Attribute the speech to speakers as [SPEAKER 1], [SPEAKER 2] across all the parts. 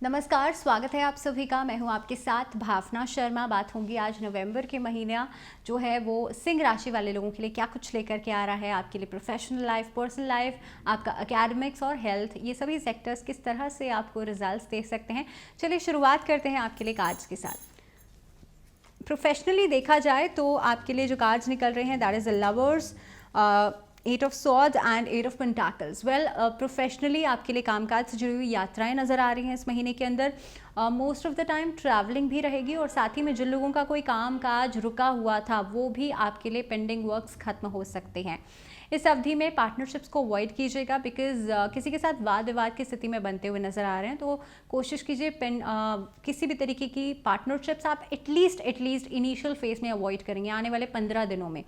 [SPEAKER 1] नमस्कार, स्वागत है आप सभी का। मैं हूं आपके साथ भावना शर्मा। बात होंगी आज नवंबर के महीना जो है वो सिंह राशि वाले लोगों के लिए क्या कुछ लेकर के आ रहा है, आपके लिए प्रोफेशनल लाइफ, पर्सनल लाइफ, आपका एकेडमिक्स और हेल्थ, ये सभी सेक्टर्स किस तरह से आपको रिजल्ट्स दे सकते हैं। चलिए शुरुआत करते हैं आपके लिए कार्ड्स के साथ। प्रोफेशनली देखा जाए तो आपके लिए जो कार्ड्स निकल रहे हैं that is the lovers, eight of swords and eight of pentacles. Well, professionally आपके लिए कामकाज से जुड़ी हुई यात्राएं नज़र आ रही हैं इस महीने के अंदर। Most of the time travelling भी रहेगी और साथ ही में जिन लोगों का कोई काम काज रुका हुआ था वो भी आपके लिए पेंडिंग वर्क्स खत्म हो सकते हैं। इस अवधि में पार्टनरशिप्स को अवॉइड कीजिएगा बिकॉज किसी के साथ वाद विवाद की स्थिति में बनते हुए नजर आ रहे हैं, तो कोशिश कीजिए किसी भी तरीके की पार्टनरशिप्स आप एटलीस्ट इनिशियल फेज में अवॉइड करेंगे आने वाले 15 दिनों में।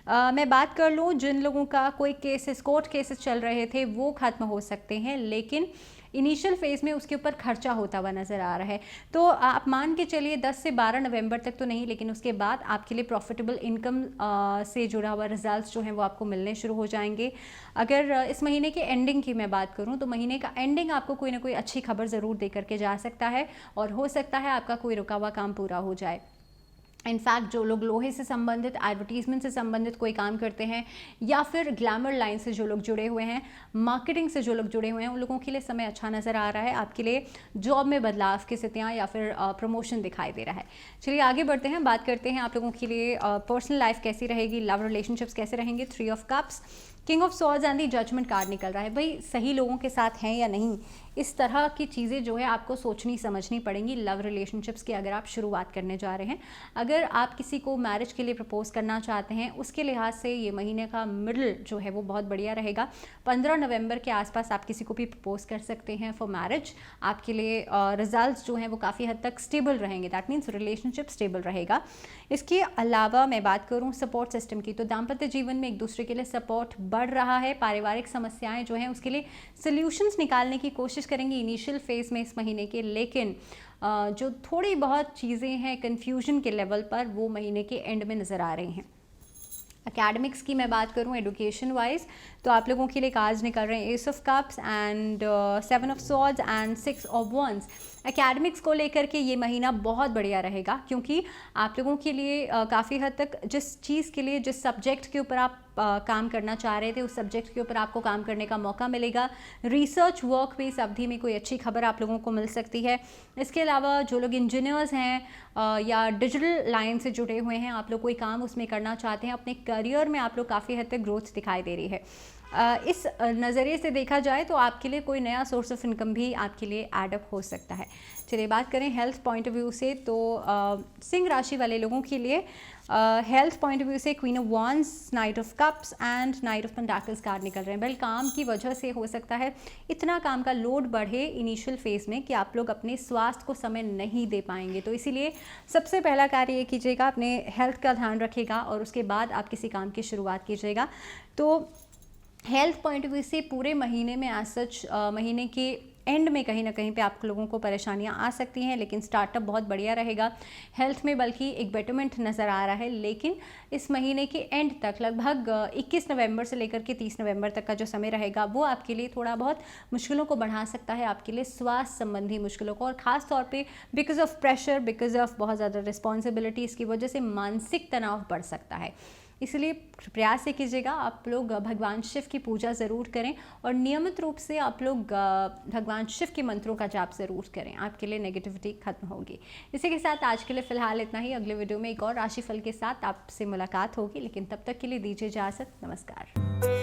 [SPEAKER 1] मैं बात कर लूँ, जिन लोगों का कोई केसेस, कोर्ट केसेस चल रहे थे वो खत्म हो सकते हैं, लेकिन इनिशियल फेज में उसके ऊपर खर्चा होता हुआ नज़र आ रहा है। तो आप मान के चलिए 10 से 12 नवंबर तक तो नहीं, लेकिन उसके बाद आपके लिए प्रॉफिटेबल इनकम से जुड़ा हुआ रिजल्ट्स जो हैं वो आपको मिलने शुरू हो जाएंगे। अगर इस महीने के एंडिंग की मैं बात करूं तो महीने का एंडिंग आपको कोई ना कोई अच्छी खबर ज़रूर दे करके जा सकता है और हो सकता है आपका कोई रुका हुआ काम पूरा हो जाए। इनफैक्ट जो लोग लोहे से संबंधित, एडवर्टीजमेंट से संबंधित कोई काम करते हैं या फिर ग्लैमर लाइन से जो लोग जुड़े हुए हैं, मार्केटिंग से जो लोग जुड़े हुए हैं, उन लोगों के लिए समय अच्छा नज़र आ रहा है। आपके लिए जॉब में बदलाव की स्थितियाँ या फिर प्रमोशन दिखाई दे रहा है। चलिए आगे बढ़ते हैं, बात करते हैं आप लोगों के लिए पर्सनल लाइफ कैसी रहेगी, लव रिलेशनशिप्स कैसे रहेंगे। 3 of cups, king of swords and the judgement card निकल रहा है। भाई सही लोगों के साथ हैं या नहीं, इस तरह की चीज़ें जो है आपको सोचनी समझनी पड़ेंगी लव रिलेशनशिप्स की अगर आप शुरुआत करने जा रहे हैं। अगर आप किसी को मैरिज के लिए प्रपोज करना चाहते हैं, उसके लिहाज से ये महीने का मिडल जो है वो बहुत बढ़िया रहेगा। 15 नवंबर के आसपास आप किसी को भी प्रपोज कर सकते हैं फॉर मैरिज। आपके लिए रिजल्ट्स जो हैं वो काफ़ी हद तक स्टेबल रहेंगे, दैट मीन्स रिलेशनशिप स्टेबल रहेगा। इसके अलावा मैं बात करूँ सपोर्ट सिस्टम की, तो दाम्पत्य जीवन में एक दूसरे के लिए सपोर्ट बढ़ रहा है। पारिवारिक समस्याएं जो हैं उसके लिए सल्यूशंस निकालने की कोशिश करेंगे इनिशियल फेज में इस महीने के, लेकिन जो थोड़ी बहुत चीज़ें हैं कन्फ्यूजन के लेवल पर वो महीने के एंड में नज़र आ रही हैं। एकेडमिक्स की मैं बात करूं एडुकेशन वाइज तो आप लोगों के लिए कार्ड्स निकल रहे हैं ace of cups and 7 of swords and 6 of wands. Academics को लेकर के ये महीना बहुत बढ़िया रहेगा क्योंकि आप लोगों के लिए काफ़ी हद तक जिस चीज़ के लिए, जिस सब्जेक्ट के ऊपर आप काम करना चाह रहे थे, उस सब्जेक्ट के ऊपर आपको काम करने का मौका मिलेगा। रिसर्च वर्क भी इस अवधि में कोई अच्छी खबर आप लोगों को मिल सकती है। इसके अलावा जो लोग इंजीनियर्स हैं या डिजिटल लाइन से जुड़े हुए हैं, आप लोग कोई काम उसमें करना चाहते हैं, अपने करियर में आप लोग काफ़ी हद तक ग्रोथ दिखाई दे रही है। इस नज़रिए से देखा जाए तो आपके लिए कोई नया सोर्स ऑफ इनकम भी आपके लिए एडअप हो सकता है। चलिए बात करें हेल्थ पॉइंट ऑफ व्यू से तो सिंह राशि वाले लोगों के लिए हेल्थ पॉइंट ऑफ व्यू से queen of wands, night of cups and night of pentacles card निकल रहे हैं। वेल, काम की वजह से हो सकता है इतना काम का लोड बढ़े इनिशियल फेज में कि आप लोग अपने स्वास्थ्य को समय नहीं दे पाएंगे, तो इसीलिए सबसे पहला कार्य ये कीजिएगा, अपने हेल्थ का ध्यान रखिएगा और उसके बाद आप किसी काम की शुरुआत कीजिएगा। तो हेल्थ पॉइंट ऑफ व्यू से पूरे महीने में एज सच महीने के एंड में कहीं ना कहीं पे आप लोगों को परेशानियां आ सकती हैं, लेकिन स्टार्टअप बहुत बढ़िया रहेगा हेल्थ में, बल्कि एक बेटरमेंट नज़र आ रहा है। लेकिन इस महीने के एंड तक लगभग 21 नवंबर से लेकर के 30 नवंबर तक का जो समय रहेगा वो आपके लिए थोड़ा बहुत मुश्किलों को बढ़ा सकता है, आपके लिए स्वास्थ्य संबंधी मुश्किलों को, और ख़ास तौर पे because of pressure, because of बहुत ज़्यादा रिस्पॉन्सिबिलिटीज़ की वजह से मानसिक तनाव बढ़ सकता है। इसलिए प्रयास ये कीजिएगा आप लोग भगवान शिव की पूजा ज़रूर करें और नियमित रूप से आप लोग भगवान शिव के मंत्रों का जाप ज़रूर करें, आपके लिए नेगेटिविटी खत्म होगी। इसी के साथ आज के लिए फ़िलहाल इतना ही। अगले वीडियो में एक और राशिफल के साथ आपसे मुलाकात होगी, लेकिन तब तक के लिए दीजिए इजाज़त। नमस्कार।